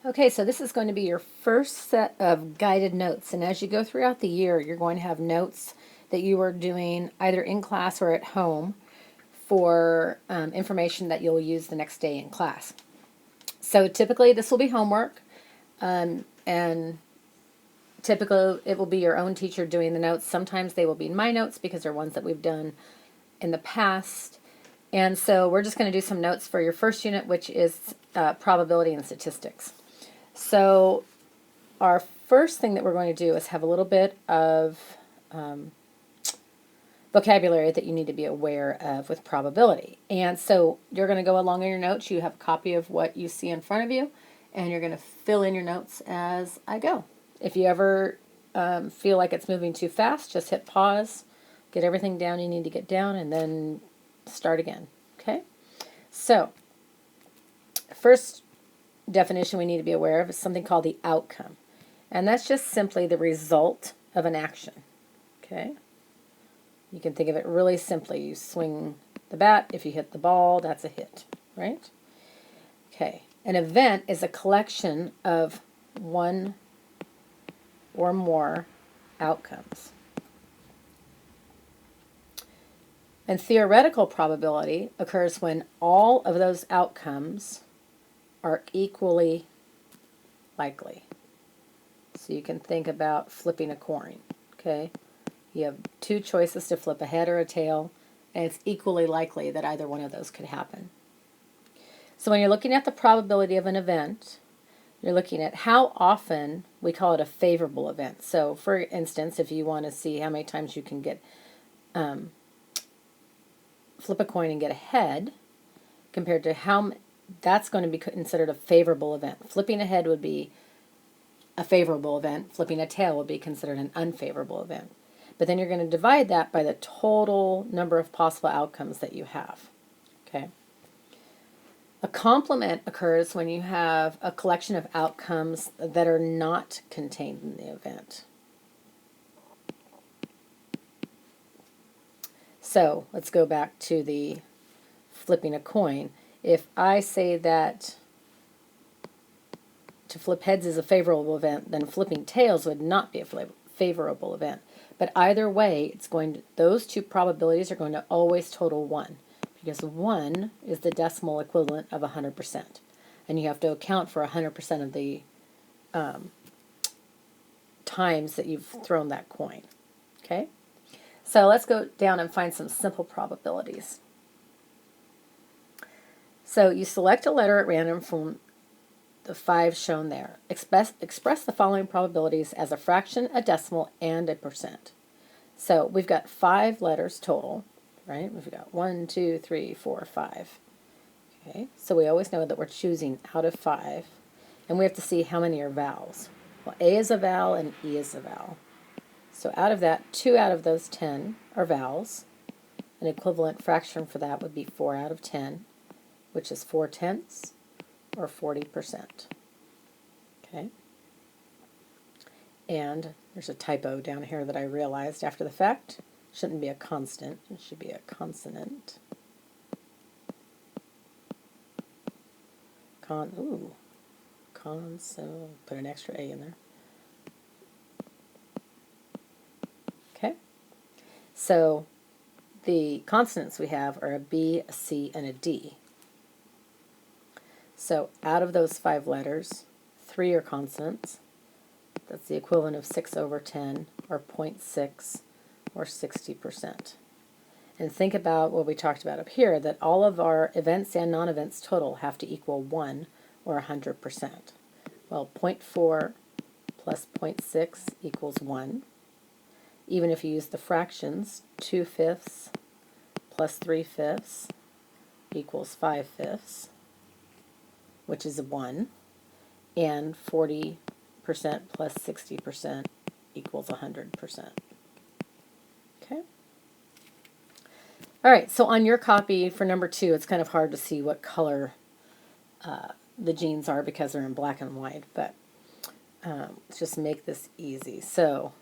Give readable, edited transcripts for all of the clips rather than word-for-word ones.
Okay, so this is going to be your first set of guided notes. And as you go throughout the year, you're going to have notes that you are doing either in class or at home for information that you'll use the next day in class. So typically this will be homework, and typically it will be your own teacher doing the notes. Sometimes they will be my notes because they're ones that we've done in the past. And so we're just going to do some notes for your first unit, which is probability and statistics. So our first thing that we're going to do is have a little bit of vocabulary that you need to be aware of with probability. And so you're going to go along in your notes. You have a copy of what you see in front of you, and you're going to fill in your notes as I go. If you ever feel like it's moving too fast, just hit pause, get everything down you need to get down, and then start again. Okay? So, first definition we need to be aware of is something called the outcome. And that's just simply the result of an action. Okay? You can think of it really simply. You swing the bat, if you hit the ball, that's a hit, right? Okay. An event is a collection of one or more outcomes. And theoretical probability occurs when all of those outcomes are equally likely. So you can think about flipping a coin, okay? You have two choices to flip a head or a tail, and it's equally likely that either one of those could happen. So when you're looking at the probability of an event, you're looking at how often, we call it a favorable event. So for instance, if you want to see how many times you can get flip a coin and get a head, compared to how that's going to be considered a favorable event. Flipping a head would be a favorable event. Flipping a tail would be considered an unfavorable event. But then you're going to divide that by the total number of possible outcomes that you have. Okay. A complement occurs when you have a collection of outcomes that are not contained in the event. So let's go back to the flipping a coin. If I say that to flip heads is a favorable event, then flipping tails would not be a favorable event. But either way, it's going to, those two probabilities are going to always total 1, because 1 is the decimal equivalent of 100%. And you have to account for 100% of the times that you've thrown that coin. Okay? So let's go down and find some simple probabilities. So you select a letter at random from the 5 shown there. Express the following probabilities as a fraction, a decimal, and a percent. So we've got 5 letters total, right? We've got 1, 2, 3, 4, 5. Okay, so we always know that we're choosing out of 5, and we have to see how many are vowels. Well, A is a vowel and E is a vowel. So out of that, 2 out of those 10 are vowels. An equivalent fraction for that would be 4 out of 10, which is 4/10 or 40%. Okay. And there's a typo down here that I realized after the fact. Shouldn't be a constant, it should be a consonant. So put an extra A in there. Okay. So the consonants we have are a B, a C, and a D. So out of those 5 letters, 3 are consonants. That's the equivalent of 6 over 10, or 0.6, or 60%. And think about what we talked about up here, that all of our events and non-events total have to equal 1, or 100%. Well, 0.4 plus 0.6 equals 1. Even if you use the fractions, 2/5 plus 3/5 equals 5/5, which is a 1, and 40% plus 60% equals 100%. Okay? All right, so on your copy for number 2, it's kind of hard to see what color the genes are because they're in black and white, but let's just make this easy. So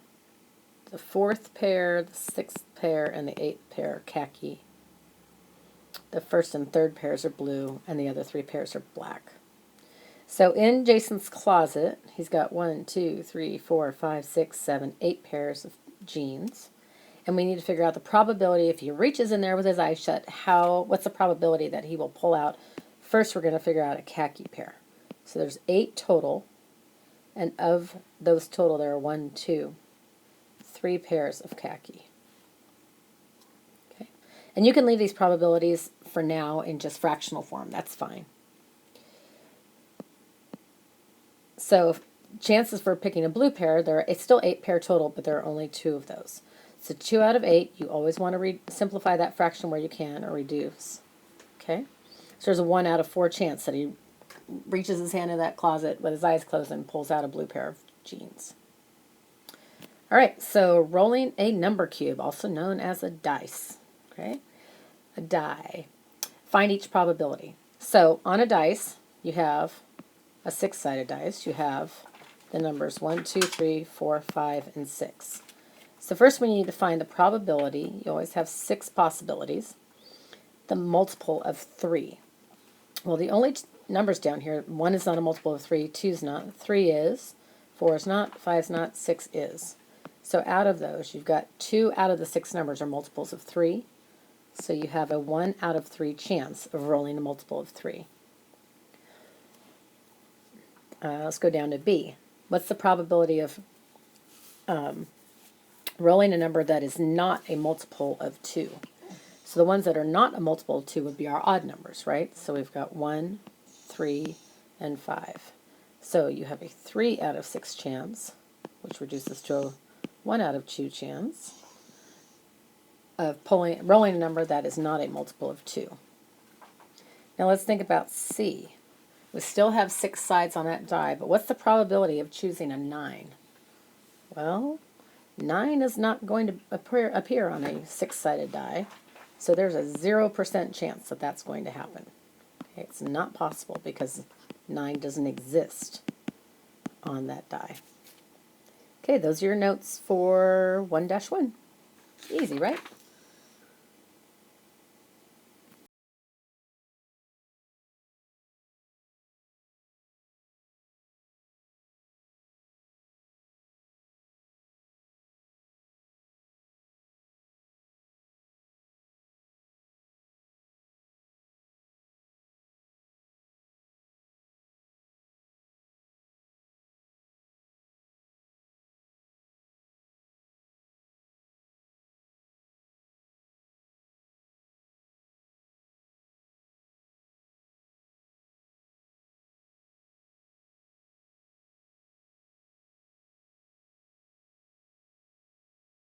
the 4th pair, the 6th pair, and the 8th pair are khaki. The 1st and 3rd pairs are blue, and the other 3 pairs are black. So in Jason's closet, he's got 1, 2, 3, 4, 5, 6, 7, 8 pairs of jeans. And we need to figure out the probability if he reaches in there with his eyes shut, what's the probability that he will pull out. First, we're going to figure out a khaki pair. So there's 8 total, and of those total, there are 1, 2, 3 pairs of khaki. Okay, and you can leave these probabilities for now in just fractional form. That's fine. So chances for picking a blue pair, it's still 8 pair total, but there are only 2 of those. So 2 out of 8, you always want to simplify that fraction where you can or reduce. Okay? So there's a 1 out of 4 chance that he reaches his hand in that closet with his eyes closed and pulls out a blue pair of jeans. All right, so rolling a number cube, also known as a dice. Okay? A die. Find each probability. So on a dice, you have a 6-sided dice. You have the numbers 1, 2, 3, 4, 5, and 6. So first we need to find the probability. You always have 6 possibilities. The multiple of 3. Well, the only numbers down here, 1 is not a multiple of 3, 2 is not, 3 is, 4 is not, 5 is not, 6 is. So out of those, you've got 2 out of the 6 numbers are multiples of 3. So you have a 1 out of 3 chance of rolling a multiple of 3. Let's go down to B. What's the probability of rolling a number that is not a multiple of 2? So the ones that are not a multiple of 2 would be our odd numbers, right? So we've got 1, 3, and 5. So you have a 3 out of 6 chance, which reduces to a 1 out of 2 chance of rolling a number that is not a multiple of 2. Now let's think about C. We still have 6 sides on that die, but what's the probability of choosing a 9? Well, 9 is not going to appear on a 6-sided die, so there's a 0% chance that that's going to happen. Okay, it's not possible because 9 doesn't exist on that die. Okay, those are your notes for 1-1. Easy, right?